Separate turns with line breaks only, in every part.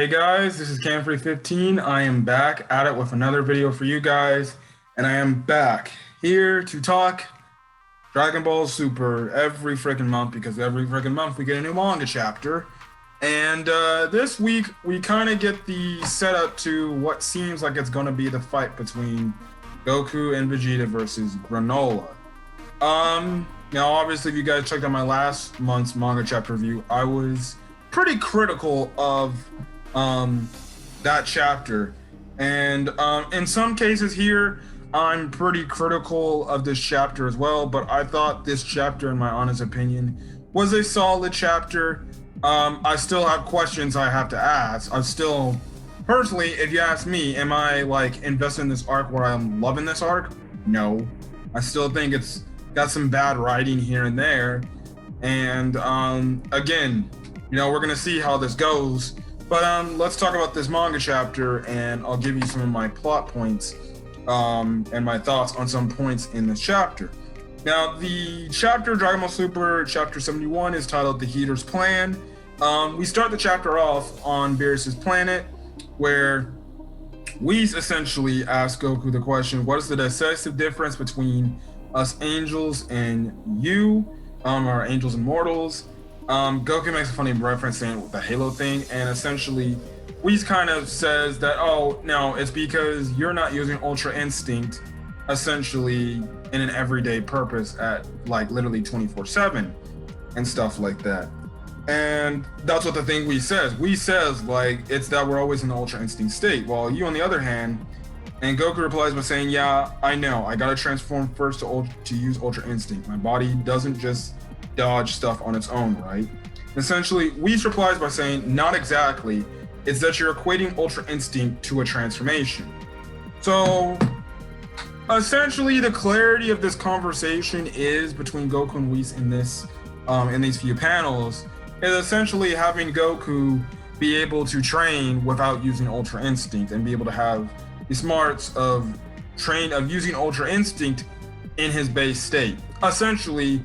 Hey guys, this is Camfrey15. I am back at it with another video for you guys, and I am back here to talk Dragon Ball Super every freaking month because every freaking month we get a new manga chapter. And this week we kind of get the setup to what seems like it's going to be the fight between Goku and Vegeta versus Grainola. Now obviously if you guys checked out my last month's manga chapter review, I was pretty critical of that chapter, and in some cases here I'm pretty critical of this chapter as well, but I thought this chapter, in my honest opinion, was a solid chapter. I still have questions I have to ask. I'm still, personally, if you ask me, am I like invested in this arc where I'm loving this arc? No. I still think it's got some bad writing here and there, and again, we're gonna see how this goes. But let's talk about this manga chapter, and I'll give you some of my plot points and my thoughts on some points in this chapter. Now, the chapter, Dragon Ball Super, chapter 71, is titled The Heater's Plan. We start the chapter off on Beerus's planet, where Whis essentially ask Goku the question, what is the decisive difference between us angels and you, our angels and mortals? Goku makes a funny reference saying the Halo thing, and essentially Whis kind of says that, oh, no, it's because you're not using Ultra Instinct essentially in an everyday purpose at like literally 24/7 and stuff like that. And that's what the thing Whis says. Whis says like it's that we're always in the Ultra Instinct state. While you, on the other hand, and Goku replies by saying, yeah, I know, I gotta transform first to use Ultra Instinct. My body doesn't just dodge stuff on its own, right? Essentially, Whis replies by saying, not exactly. It's that you're equating Ultra Instinct to a transformation. So, essentially, the clarity of this conversation is between Goku and Whis in this, in these few panels, is essentially having Goku be able to train without using Ultra Instinct and be able to have the smarts of using Ultra Instinct in his base state. Essentially,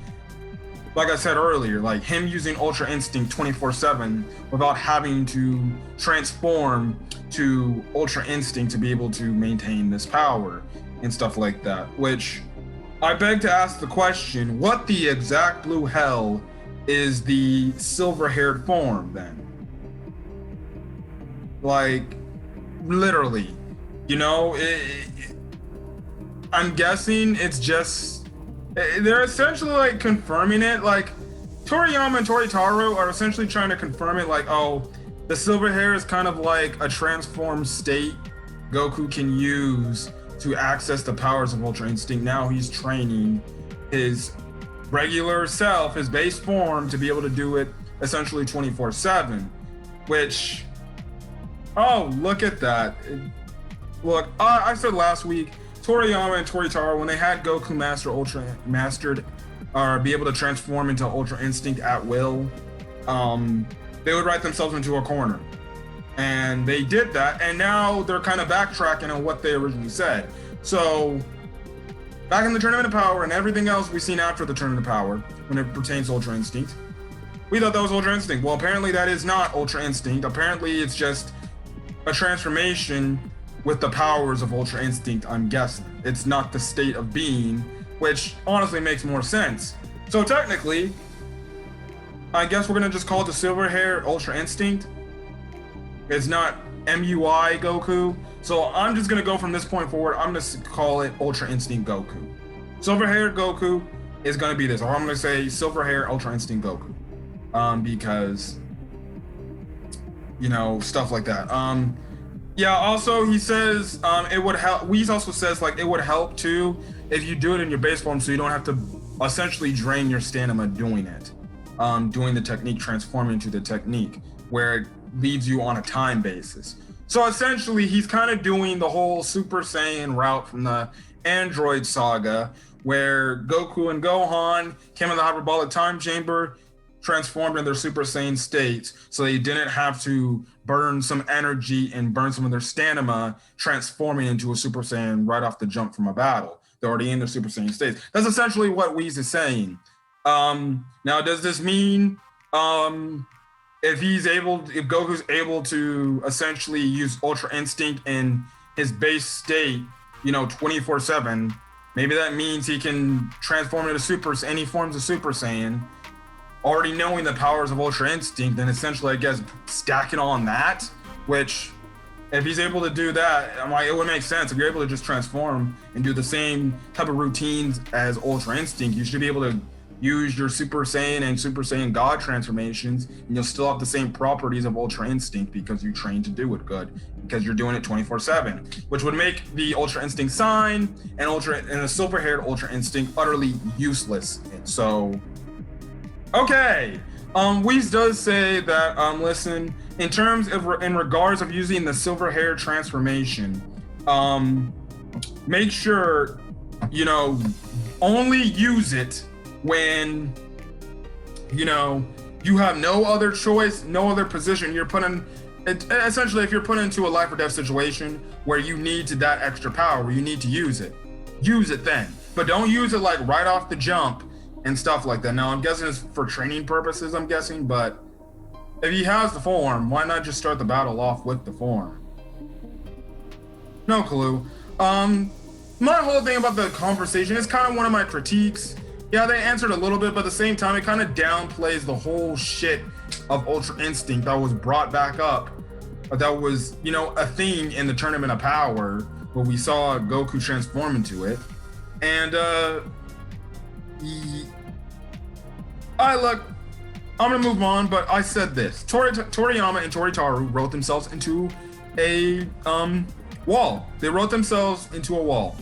like I said earlier, like him using Ultra Instinct 24/7 without having to transform to Ultra Instinct to be able to maintain this power and stuff like that. Which I beg to ask the question, what the exact blue hell is the silver-haired form then? Like, literally, I'm guessing it's just, they're essentially like confirming it. Like Toriyama and Toritaro are essentially trying to confirm it, like, oh, the silver hair is kind of like a transformed state Goku can use to access the powers of Ultra Instinct. Now he's training his regular self, his base form, to be able to do it essentially 24/7, which, oh, look at that. Look, I said last week, Toriyama and Toritaro, when they had Goku mastered or be able to transform into Ultra Instinct at will, they would write themselves into a corner. And they did that, and now they're kind of backtracking on what they originally said. So, back in the Tournament of Power and everything else we've seen after the Tournament of Power, when it pertains to Ultra Instinct, we thought that was Ultra Instinct. Well, apparently that is not Ultra Instinct. Apparently it's just a transformation with the powers of Ultra Instinct, I'm guessing. It's not the state of being, which honestly makes more sense. So technically, I guess we're gonna just call it the silver hair Ultra Instinct. It's not MUI Goku. So I'm just gonna go from this point forward, I'm gonna call it Ultra Instinct Goku. Silver hair Goku is gonna be this, or I'm gonna say silver hair Ultra Instinct Goku. Because, stuff like that. Yeah, also he says it would help. Whis also says like it would help too if you do it in your base form, so you don't have to essentially drain your stamina doing it, doing the technique, transforming into the technique, where it leaves you on a time basis. So essentially he's kind of doing the whole Super Saiyan route from the Android saga, where Goku and Gohan came in the hyperbolic time chamber, transformed in their Super Saiyan states, so they didn't have to burn some energy and burn some of their stamina transforming into a Super Saiyan right off the jump from a battle. They're already in their Super Saiyan states. That's essentially what Whis is saying. Now, does this mean if Goku's able to essentially use Ultra Instinct in his base state, 24/7, maybe that means he can transform into any forms of Super Saiyan, already knowing the powers of Ultra Instinct, and essentially, I guess, stacking on that, which, if he's able to do that, it would make sense. If you're able to just transform and do the same type of routines as Ultra Instinct, you should be able to use your Super Saiyan and Super Saiyan God transformations, and you'll still have the same properties of Ultra Instinct because you trained to do it good, because you're doing it 24/7, which would make the Ultra Instinct sign and the silver-haired Ultra Instinct utterly useless. So, okay, Whis does say that listen, in regards of using the silver-haired transformation, make sure only use it when you have no other choice, no other position. You're put in essentially, if you're put into a life or death situation where you need that extra power, where you need to use it then, but don't use it like right off the jump and stuff like that. Now I'm guessing it's for training purposes, but if he has the form, why not just start the battle off with the form? No clue. My whole thing about the conversation is kind of one of my critiques. Yeah, they answered a little bit, but at the same time, it kind of downplays the whole shit of Ultra Instinct that was brought back up. That was, a thing in the Tournament of Power where we saw Goku transform into it. And, look, I'm gonna move on, but I said this. Toriyama and Toritaru wrote themselves into a wall. They wrote themselves into a wall.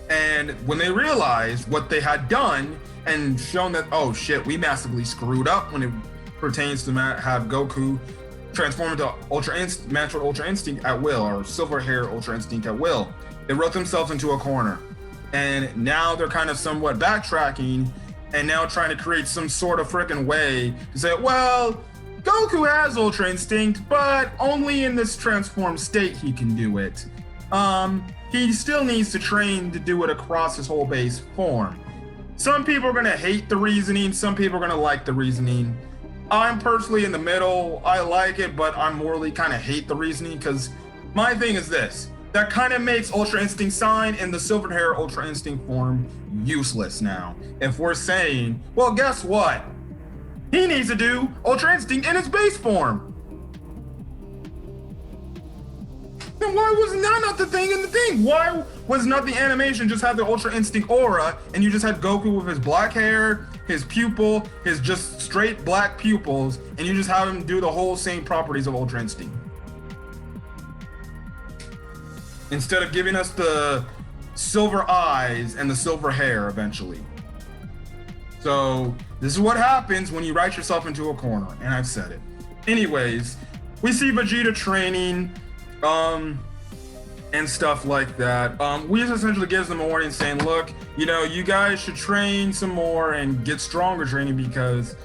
And when they realized what they had done and shown that, oh shit, we massively screwed up when it pertains to have Goku transform into natural Ultra Instinct at will, or silver hair Ultra Instinct at will, they wrote themselves into a corner. And now they're kind of somewhat backtracking and now trying to create some sort of freaking way to say, well, Goku has Ultra Instinct, but only in this transformed state he can do it. He still needs to train to do it across his whole base form. Some people are gonna hate the reasoning, some people are gonna like the reasoning. I'm personally in the middle. I like it, but I'm morally kind of hate the reasoning, because my thing is this. That kind of makes Ultra Instinct Sign in the Silver Hair Ultra Instinct form useless now. If we're saying, well, guess what? He needs to do Ultra Instinct in its base form. Then why was that not the thing in the thing? Why was not the animation just have the Ultra Instinct aura and you just had Goku with his black hair, his pupil, his just straight black pupils, and you just have him do the whole same properties of Ultra Instinct? Instead of giving us the silver eyes and the silver hair eventually. So this is what happens when you write yourself into a corner, and I've said it. Anyways, we see Vegeta training, and stuff like that. We essentially gives them a warning saying, look, you guys should train some more and get stronger training, because,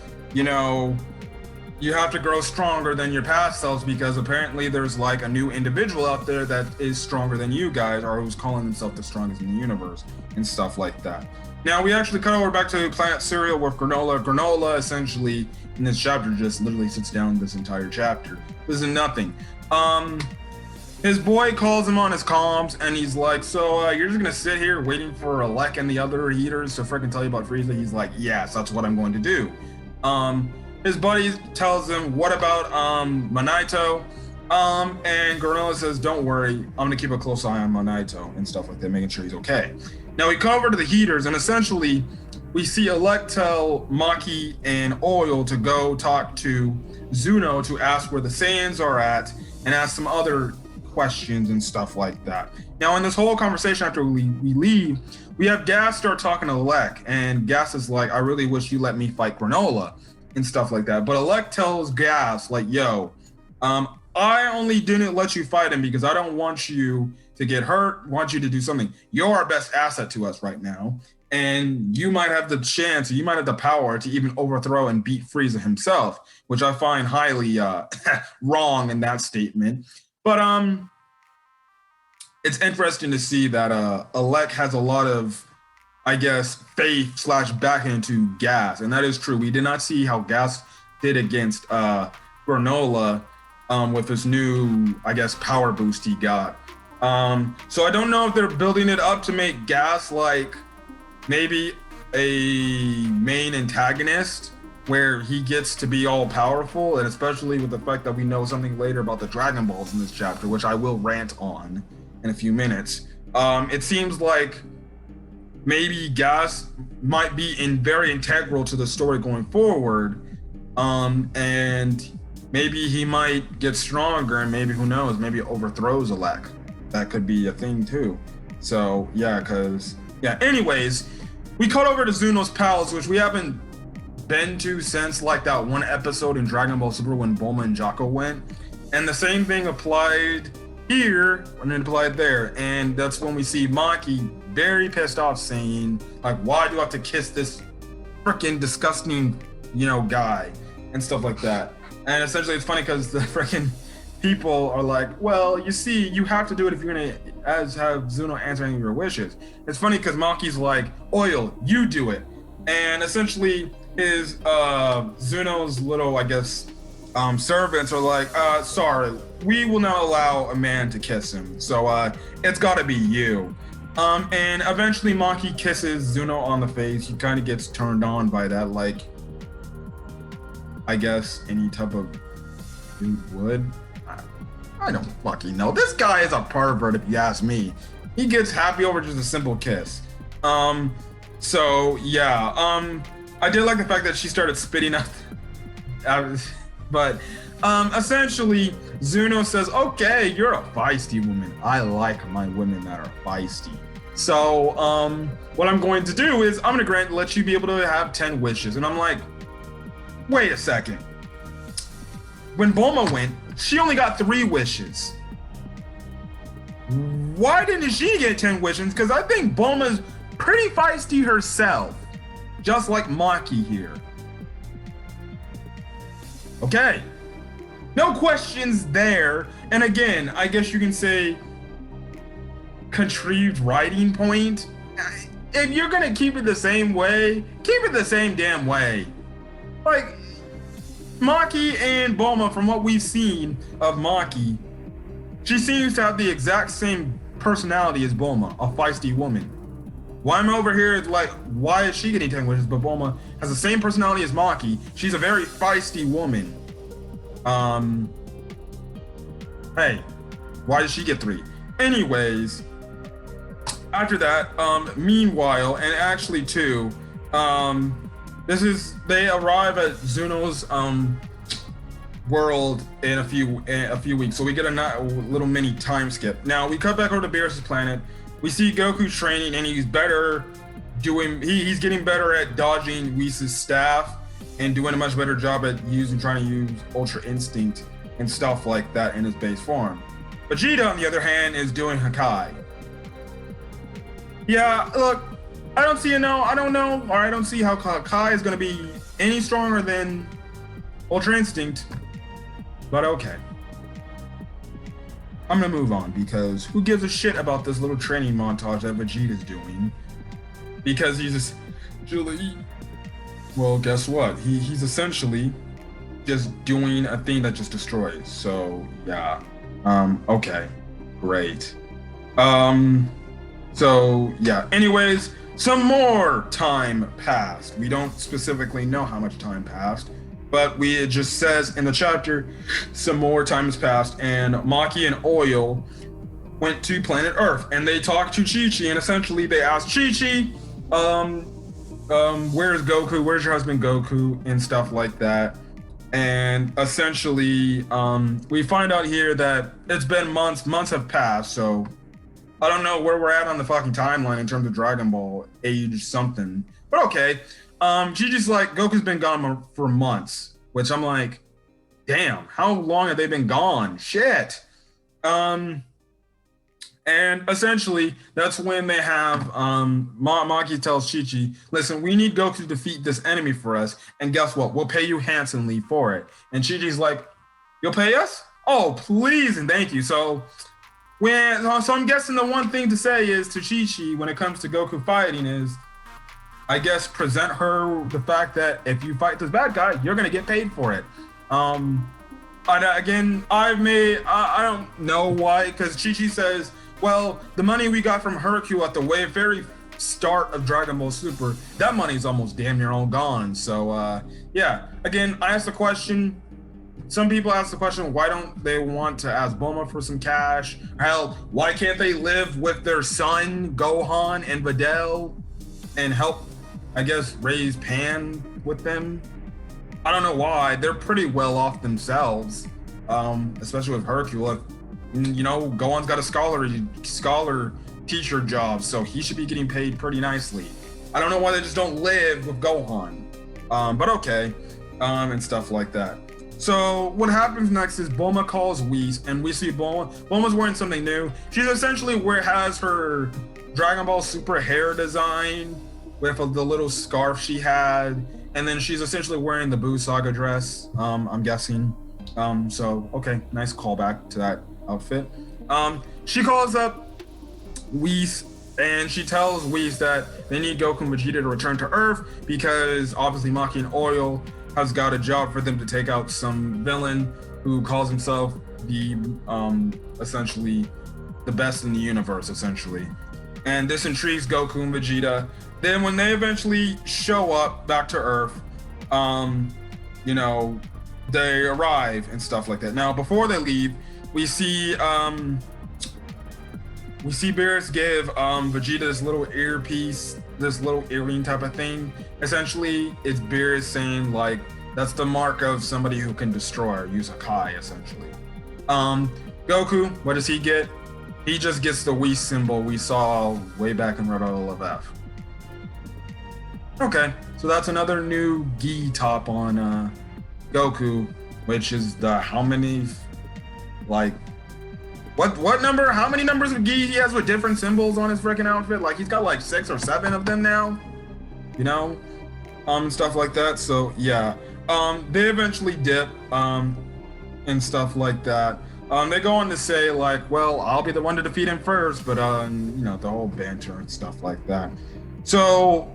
you have to grow stronger than your past selves, because apparently there's like a new individual out there that is stronger than you guys, or who's calling himself the strongest in the universe and stuff like that. Now we actually cut over back to Planet Cereal with Grainola. Grainola essentially in this chapter just literally sits down this entire chapter. This is nothing. His boy calls him on his comms and he's like, so you're just gonna sit here waiting for Alec and the other heaters to freaking tell you about Frieza? He's like, yes, that's what I'm going to do. His buddy tells him, what about Monaito? And Grainola says, don't worry, I'm gonna keep a close eye on Monaito and stuff like that, making sure he's okay. Now we come over to the heaters, and essentially we see Alec tell Maki and Oil to go talk to Zuno to ask where the Saiyans are at and ask some other questions and stuff like that. Now in this whole conversation after we leave, we have Gas start talking to Alec, and Gas is like, I really wish you let me fight Grainola and stuff like that. But Alec tells Gas, like, yo, I only didn't let you fight him because I don't want you to get hurt, want you to do something. You're our best asset to us right now, and you might have the chance, or you might have the power to even overthrow and beat Frieza himself, which I find highly wrong in that statement. But it's interesting to see that Alec has a lot of, I guess, faith / back into Gas, and that is true. We did not see how Gas did against Grainola with this new, I guess, power boost he got. So I don't know if they're building it up to make Gas like maybe a main antagonist where he gets to be all powerful, and especially with the fact that we know something later about the Dragon Balls in this chapter, which I will rant on in a few minutes. It seems like maybe Gas might be very integral to the story going forward, and maybe he might get stronger, and maybe, who knows, maybe overthrows Alec. That could be a thing too. So yeah, anyways, we cut over to Zuno's palace, which we haven't been to since like that one episode in Dragon Ball Super when Bulma and Jocko went, and the same thing applied here and it applied there. And that's when we see Maki very pissed off, saying like, why do I have to kiss this freaking disgusting, guy and stuff like that. And essentially it's funny because the freaking people are like, well, you see, you have to do it if you're gonna have Zuno answer any of your wishes. It's funny because Maki's like, Oil, you do it. And essentially his Zuno's little, I guess, servants are like, sorry, we will not allow a man to kiss him, so it's gotta be you. And eventually Maki kisses Zuno on the face. He kind of gets turned on by that, like, I guess any type of dude would. I don't fucking know. This guy is a pervert, if you ask me. He gets happy over just a simple kiss. So yeah, I did like the fact that she started spitting out, but essentially Zuno says, okay, you're a feisty woman. I like my women that are feisty. So what I'm going to do is I'm gonna let you be able to have 10 wishes. And I'm like, wait a second. When Bulma went, she only got 3 wishes. Why didn't she get 10 wishes? Because I think Bulma's pretty feisty herself, just like Maki here. Okay, no questions there. And again, I guess you can say contrived writing point. If you're gonna keep it the same way, keep it the same damn way. Like, Maki and Bulma, from what we've seen of Maki, she seems to have the exact same personality as Bulma, a feisty woman. Why I'm over here like, why is she getting 10 wishes, but Bulma has the same personality as Maki? She's a very feisty woman. Hey, why did she get 3? Anyways, after that, meanwhile, and actually too, they arrive at Zuno's world in a few weeks, so we get a little mini time skip. Now we cut back over to Beerus' planet. We see Goku training, and he's he's getting better at dodging Whis' staff and doing a much better job at trying to use Ultra Instinct and stuff like that in his base form. Vegeta, on the other hand, is doing Hakai. Yeah, look, I don't see I don't see how Hakai is going to be any stronger than Ultra Instinct, but okay. I'm gonna move on, because who gives a shit about this little training montage that Vegeta's doing? Because he's essentially, well, guess what? He's essentially just doing a thing that just destroys. So yeah, okay, great. So yeah. Anyways, some more time passed. We don't specifically know how much time passed, but it just says in the chapter some more time has passed, and Maki and Oil went to planet Earth, and they talked to Chi-Chi, and essentially they asked Chi-Chi, where's Goku, where's your husband Goku, and stuff like that. And essentially we find out here that it's been months have passed, so I don't know where we're at on the fucking timeline in terms of Dragon Ball age something, but okay. Gigi's like, Goku's been gone for months, which I'm like, damn, how long have they been gone? Shit. And essentially, that's when they have, Maki tells Chi-Chi, listen, we need Goku to defeat this enemy for us, and guess what? We'll pay you handsomely for it. And Chi-Chi's like, you'll pay us? Oh, please and thank you. So I'm guessing the one thing to say is to Chi-Chi when it comes to Goku fighting is, I guess, present her the fact that if you fight this bad guy, you're gonna get paid for it. Again, I don't know why, because Chi-Chi says, well, the money we got from Hercule at the very start of Dragon Ball Super, that money's almost damn near all gone. So, yeah. Again, I asked the question. Some people ask the question, why don't they want to ask Bulma for some cash? Hell, why can't they live with their son, Gohan, and Videl, and help, I guess, raise Pan with them? I don't know why. They're pretty well off themselves, especially with Hercule. You know, Gohan's got a scholar teacher job, so he should be getting paid pretty nicely. I don't know why they just don't live with Gohan, but okay, and stuff like that. So what happens next is Bulma calls Whis, and we see Bulma's wearing something new. She's essentially has her Dragon Ball Super hair design with the little scarf she had, and then she's essentially wearing the Buu Saga dress, I'm guessing. So okay, nice callback to that outfit. She calls up Whis, and she tells Whis that they need Goku and Vegeta to return to Earth because obviously Maki and Oil has got a job for them to take out some villain who calls himself the essentially the best in the universe, essentially. And this intrigues Goku and Vegeta. Then when they eventually show up back to Earth, you know, they arrive and stuff like that. Now, before they leave, we see Beerus give Vegeta this little earpiece, this little earring type of thing. Essentially, it's Beerus saying, like, that's the mark of somebody who can destroy or use a Kai, essentially. Goku, what does he get? He just gets the Whis symbol we saw way back in Red Olive F. Okay, so that's another new gi top on Goku, which is the how many, like, what number? How many numbers of gi he has with different symbols on his freaking outfit? Like, he's got like 6 or 7 of them now, you know, stuff like that. So yeah, they eventually dip, and stuff like that. They go on to say like, well, I'll be the one to defeat him first, but you know, the whole banter and stuff like that. So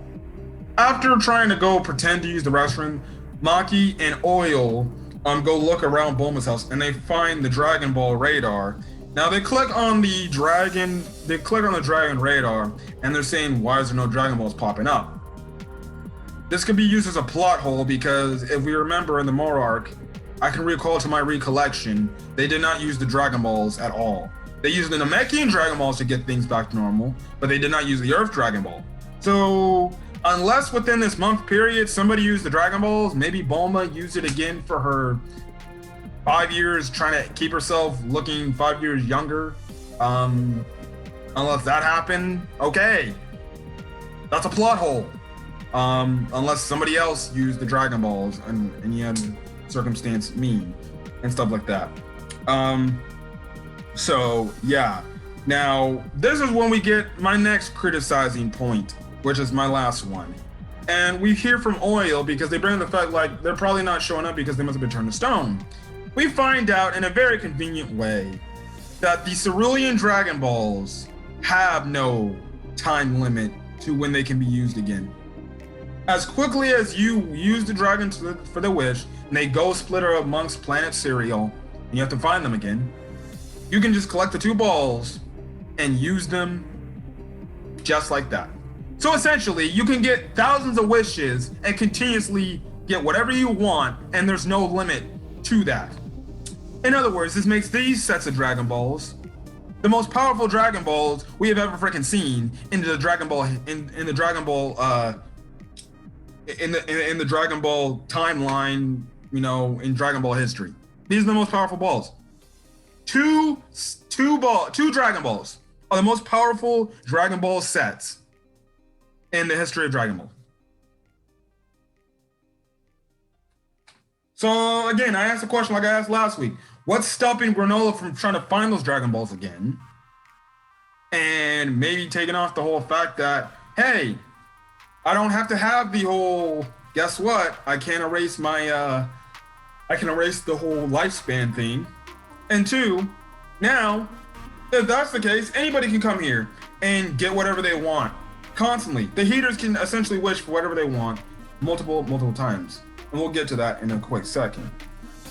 after trying to go pretend to use the restroom, Maki and Oil go look around Bulma's house, and they find the Dragon Ball radar. Now they click on the dragon radar, and they're saying, why is there no Dragon Balls popping up? This could be used as a plot hole because if we remember in the Moro arc, I can recall to my recollection, they did not use the Dragon Balls at all. They used the Namekian Dragon Balls to get things back to normal, but they did not use the Earth Dragon Ball. So unless within this month period somebody used the Dragon Balls, maybe Bulma used it again for her 5 years, trying to keep herself looking 5 years younger. Unless that happened, okay, that's a plot hole. Unless somebody else used the Dragon Balls and any other circumstance mean and stuff like that. So yeah. Now this is when we get my next criticizing point, which is my last one. And we hear from Oil because they bring the fact like they're probably not showing up because they must have been turned to stone. We find out in a very convenient way that the Cerulean Dragon Balls have no time limit to when they can be used again. As quickly as you use the dragon for the wish, and they go splitter amongst planet Cereal, and you have to find them again, you can just collect the 2 balls and use them just like that. So essentially, you can get thousands of wishes and continuously get whatever you want, and there's no limit to that. In other words, this makes these sets of Dragon Balls the most powerful Dragon Balls we have ever freaking seen in the Dragon Ball in the Dragon Ball in the Dragon Ball timeline, you know, in Dragon Ball history. These are the most powerful balls. Two Dragon Balls are the most powerful Dragon Ball sets in the history of Dragon Ball. So again, I asked a question like I asked last week. What's stopping Grainola from trying to find those Dragon Balls again? And maybe taking off the whole fact that, hey, I don't have to have the whole, guess what? I can't erase the whole lifespan thing. And 2, now, if that's the case, anybody can come here and get whatever they want constantly. The heaters can essentially wish for whatever they want multiple times. And we'll get to that in a quick second.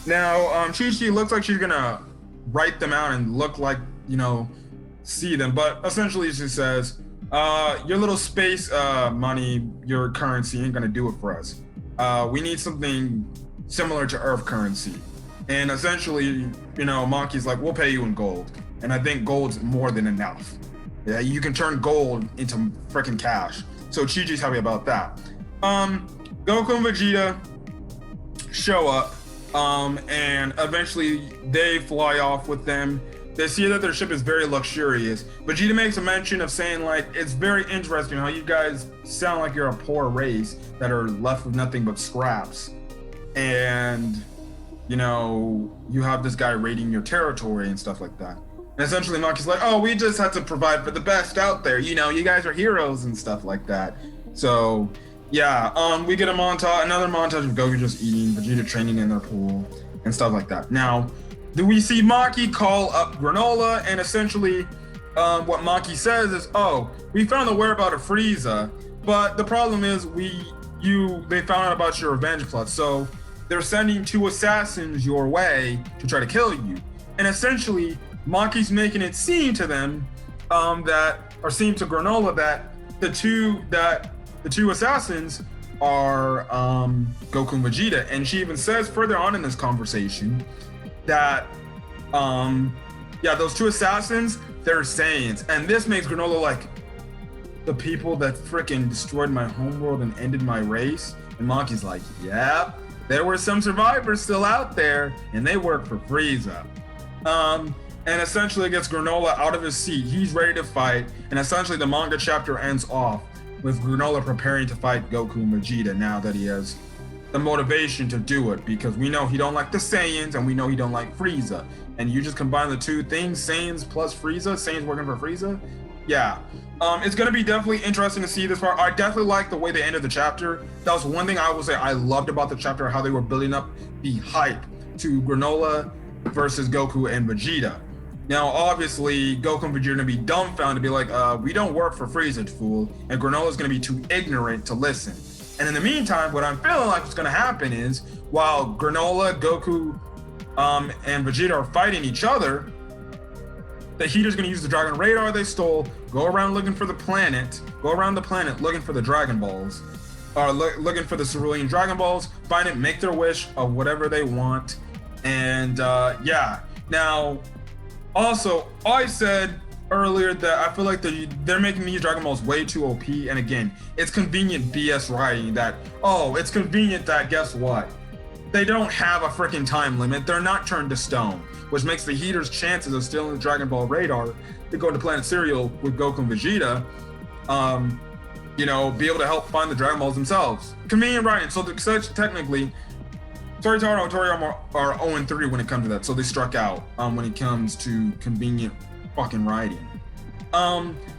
Now, Chi-Chi looks like she's gonna write them out and look like, see them, but essentially she says, your little space money, your currency ain't gonna do it for us. We need something similar to Earth currency. And essentially, Monkey's like, we'll pay you in gold. And I think gold's more than enough. Yeah, you can turn gold into freaking cash. So Chi-Chi's happy about that. Goku and Vegeta show up, and eventually they fly off with them. They see that their ship is very luxurious. Vegeta makes a mention of saying, like, it's very interesting how you guys sound like you're a poor race that are left with nothing but scraps. And, you have this guy raiding your territory and stuff like that. And essentially Monkey's like, oh, we just have to provide for the best out there. You guys are heroes and stuff like that. So, yeah, we get another montage of Goku just eating, Vegeta training in their pool, and stuff like that. Now, we see Maki call up Grainola, and essentially what Maki says is, oh, we found the whereabouts of Frieza, but the problem is they found out about your revenge plot, so they're sending 2 assassins your way to try to kill you. And essentially, Maki's making it seem to them seem to Grainola that the two assassins are Goku and Vegeta. And she even says further on in this conversation that those 2 assassins, they're Saiyans. And this makes Grainola like, the people that freaking destroyed my homeworld and ended my race? And Maki's like, yeah, there were some survivors still out there, and they work for Frieza. And essentially gets Grainola out of his seat. He's ready to fight, and essentially the manga chapter ends off with Grainola preparing to fight Goku and Vegeta now that he has the motivation to do it, because we know he don't like the Saiyans and we know he don't like Frieza. And you just combine the 2 things, Saiyans plus Frieza, Saiyans working for Frieza. Yeah. It's going to be definitely interesting to see this part. I definitely like the way they ended the chapter. That was one thing I will say I loved about the chapter, how they were building up the hype to Grainola versus Goku and Vegeta. Now, obviously, Goku and Vegeta are going to be dumbfounded to be like, we don't work for Frieza, fool. And Grainola's going to be too ignorant to listen. And in the meantime, what I'm feeling like what's going to happen is, while Grainola, Goku, and Vegeta are fighting each other, the Heater's going to use the Dragon Radar they stole, go around looking for the planet, go around the planet looking for the Dragon Balls, or looking for the Cerulean Dragon Balls, find it, make their wish of whatever they want. And now, also, I said earlier that I feel like they're making these Dragon Balls way too OP. And again, it's convenient BS writing that, oh, it's convenient that, guess what? They don't have a freaking time limit. They're not turned to stone, which makes the Heater's chances of stealing the Dragon Ball radar to go to Planet Cereal with Goku and Vegeta, be able to help find the Dragon Balls themselves. Convenient writing. So technically, Toriyama and Toriyama are 0-3 when it comes to that, so they struck out when it comes to convenient fucking writing.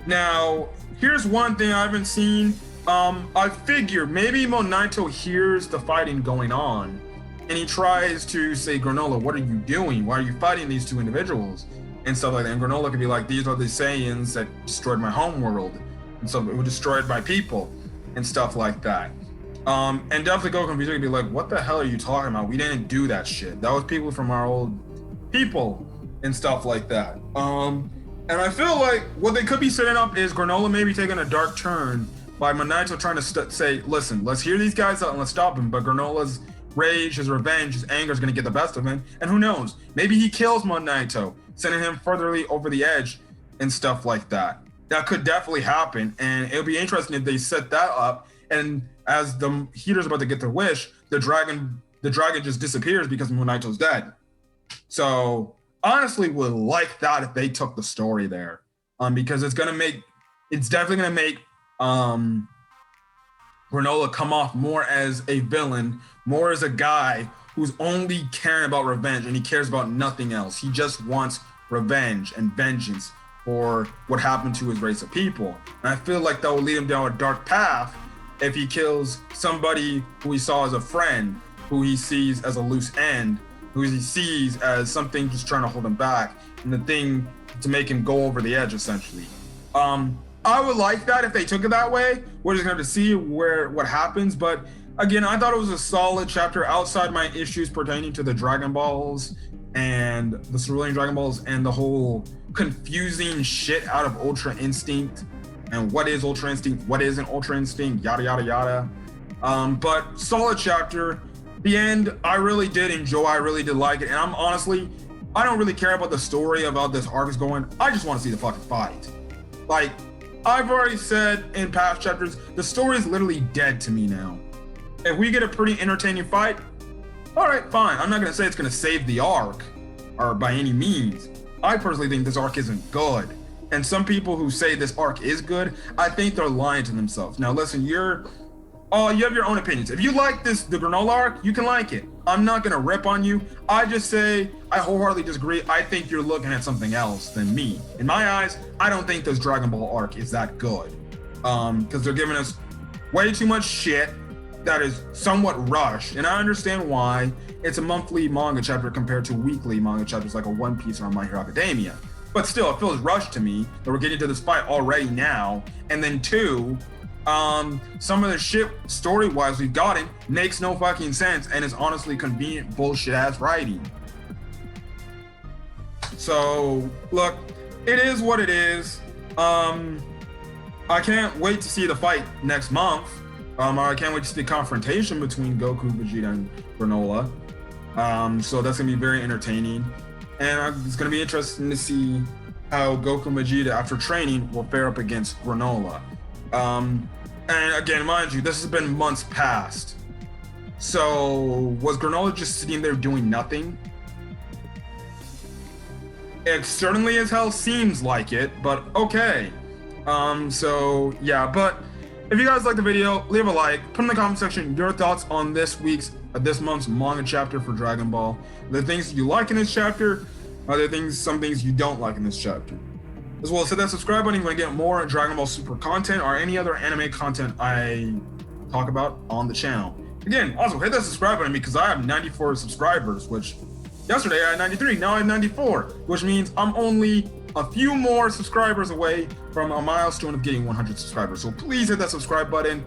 Now, here's one thing I haven't seen. I figure maybe Monaito hears the fighting going on, and he tries to say, Grainola, what are you doing? Why are you fighting these 2 individuals? And stuff like that. And Grainola could be like, these are the Saiyans that destroyed my homeworld. And so it was destroyed by people and stuff like that. And definitely Goku and Vegeta could be like, what the hell are you talking about? We didn't do that shit. That was people from our old people and stuff like that. And I feel like what they could be setting up is Grainola maybe taking a dark turn by Monaito trying to say, listen, let's hear these guys out and let's stop him. But Granola's rage, his revenge, his anger is going to get the best of him. And who knows? Maybe he kills Monaito, sending him furtherly over the edge and stuff like that. That could definitely happen. And it'll be interesting if they set that up. And as the Heater's about to get their wish, the dragon just disappears because Monaito's dead. So honestly would like that if they took the story there. Because it's definitely gonna make Grainola come off more as a villain, more as a guy who's only caring about revenge, and he cares about nothing else. He just wants revenge and vengeance for what happened to his race of people. And I feel like that will lead him down a dark path if he kills somebody who he saw as a friend, who he sees as a loose end, who he sees as something just trying to hold him back, and the thing to make him go over the edge, essentially. I would like that if they took it that way. We're just going to see what happens, but Again, I thought it was a solid chapter outside my issues pertaining to the Dragon Balls and the Cerulean Dragon Balls and the whole confusing shit out of Ultra Instinct and what is Ultra Instinct, what isn't Ultra Instinct, yada yada yada. But solid chapter. The end, I really did enjoy. I really did like it, and I'm honestly, I don't really care about the story of how this arc is going. I just want to see the fucking fight. Like I've already said in past chapters, the story is literally dead to me now. If we get a pretty entertaining fight, all right, fine. I'm not gonna say it's gonna save the arc, or by any means. I personally think this arc isn't good. And some people who say this arc is good, I think they're lying to themselves. Now listen, you have your own opinions. If you like the Grainola arc, you can like it. I'm not gonna rip on you. I just say, I wholeheartedly disagree. I think you're looking at something else than me. In my eyes, I don't think this Dragon Ball arc is that good. Because they're giving us way too much shit that is somewhat rushed, and I understand why. It's a monthly manga chapter compared to weekly manga chapters like a One Piece or My Hero Academia. But still, it feels rushed to me that we're getting to this fight already now. And then two, some of the shit story-wise we've gotten makes no fucking sense and is honestly convenient bullshit-ass writing. So, look, it is what it is. I can't wait to see the fight next month. I can't wait to see the confrontation between Goku, Vegeta, and Grainola. So that's gonna be very entertaining, and it's gonna be interesting to see how Goku and Vegeta, after training, will fare up against Grainola. And again, mind you, this has been months past. So was Grainola just sitting there doing nothing? It certainly as hell seems like it, but okay. So yeah, but if you guys like the video, leave a like, put in the comment section your thoughts on this month's manga chapter for Dragon Ball. The things you like in this chapter, are there some things you don't like in this chapter. As well as hit that subscribe button if you want to get more Dragon Ball Super content or any other anime content I talk about on the channel. Again, also hit that subscribe button because I have 94 subscribers, which yesterday I had 93, now I have 94, which means I'm only a few more subscribers away from a milestone of getting 100 subscribers. So please hit that subscribe button.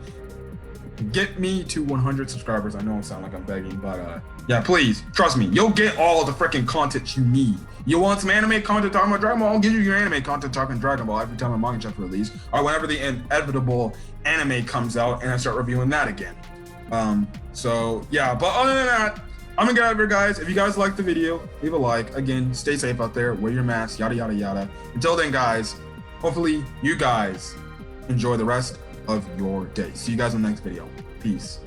Get me to 100 subscribers. I know I sound like I'm begging, but yeah, please, trust me, you'll get all of the freaking content you need. You want some anime content talking about Dragon Ball? I'll give you your anime content talking Dragon Ball every time a manga chapter release, or whenever the inevitable anime comes out and I start reviewing that again. So yeah, but other than that, I'm gonna get out of here, guys. If you guys liked the video, leave a like. Again, stay safe out there, wear your mask, yada yada yada. Until then, guys, hopefully you guys enjoy the rest of your day. See you guys in the next video. Peace.